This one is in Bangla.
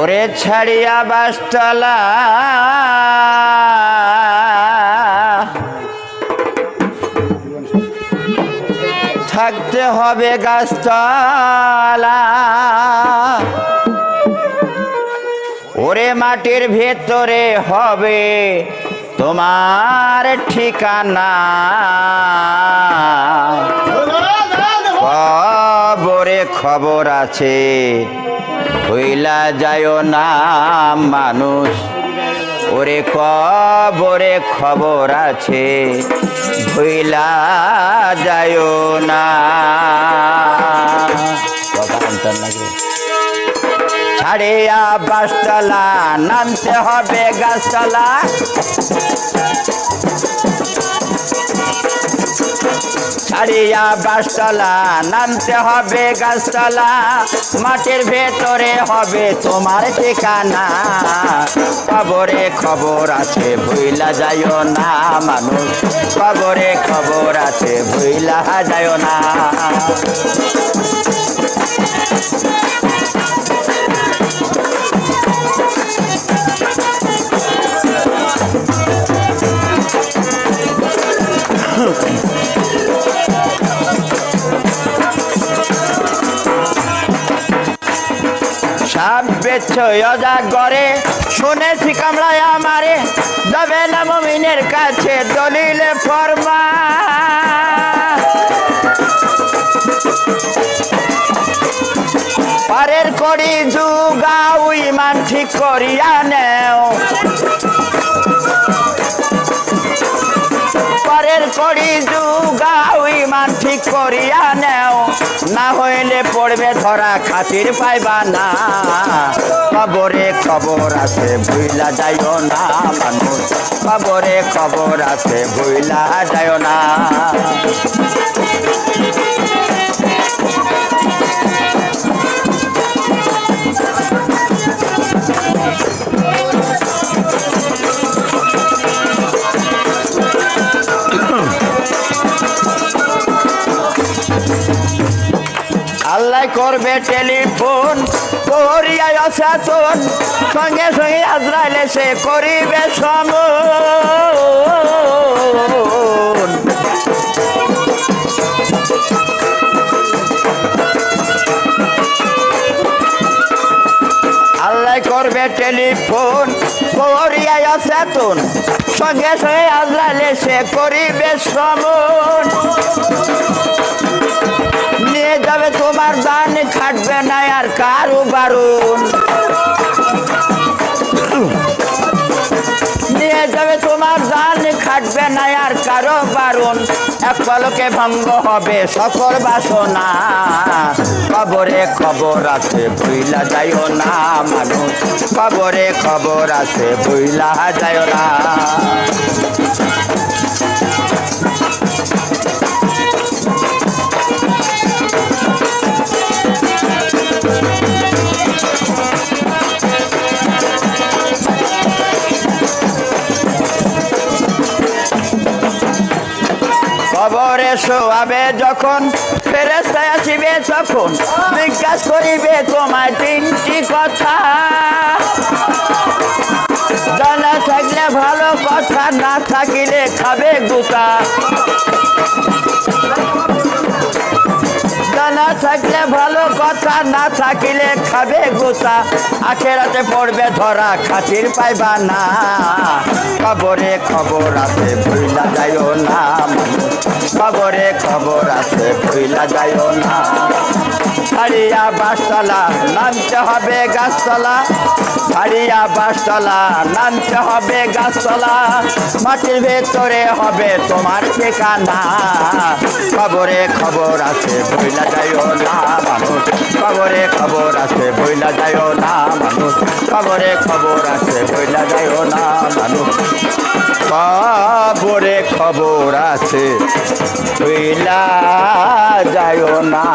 ওরে ছাড়িয়া বাসতলা থাকতে হবে গাছতলা। ওরে মাটির ভেতরে হবে তোমার ঠিকানা, কবরে খবর আছে ভুইলা যায় না মানুষ। ওরে কবরে খবর আছে ভুইলা যায় না। ছাড়িয়া বাসতলা নামতে হবে গাছতলা, ছাড়িয়া বাসতলা নামতে হবে গাছতলা। মাটির ভেতরে হবে তোমার ঠিকানা, কবরে খবর আছে ভুইলা যায় না মানুষ। কবরে খবর আছে ভুইলা যায় না। সাপ বেচ্ছ অজা করে শুনেছি কামড়ায় আমারে, যাবে না মুমিনের কাছে দলিলে ফরমা। পারের করি যুগাও ইমান ঠিক করিয়া নেও, পারের করি যুগাও ইমান ঠিক করিয়া নেও। না হইলে পড়বে ধরা খাতির পাইবা না, কবরে খবর আছে ভুইলা যায় না মানুষ। কবরে খবর আছে ভুইলা যায় না। আল্লাহ করবে টেলিফোন করিয়া অসাতন, সঙ্গে সঙ্গে আজরাইলে সে করিবে সমন। আল্লাহ করবে টেলিফোন করিয়া অসাতন, সঙ্গে সঙ্গে আজরাইলে সে করিবে সমন। নিয়ে যাবে তোমার দান, খাটবে না আর কারো বারণ। নিয়ে যাবে তোমার দান, খাটবে না আর কারো বারণ। এক পলকে ভঙ্গ হবে সকল বাসনা, কবরে খবর আছে ভুইলা যায় না মানুষ। কবরে খবর আছে ভুইলা যায় না। কবরে শোয়াবে যখন ফেরেশতা আসিবে তখন, জিজ্ঞাসা করিবে তোমায় তিনটি কথা। জানা থাকলে ভালো কথা, না থাকিলে খাবে গুতা। জানা থাকলে ভালো কথা, না থাকিলে খাবে গুতা। আখেরাতে পড়বে ধরা খাতির পাইবা না, কবরে খবর আছে ভুইলা যায় না মানুষ। কবরে খবর আছে ভুইলা যায় না। ছাড়িয়া বাসতলা নামতে হবে গাছতলা, ছাড়িয়া বাসতলা নামতে হবে গাছতলা। মাটির ভেতরে হবে তোমার ঠিকানা, কবরে খবর আছে ভুইলা যায় না মানুষ। কবরে খবর আছে ভুইলা যায় না মানুষ। কবরে খবর আছে ভুইলা যায় না মানুষ। কবরে খবর আছে ভুইলা যায় না।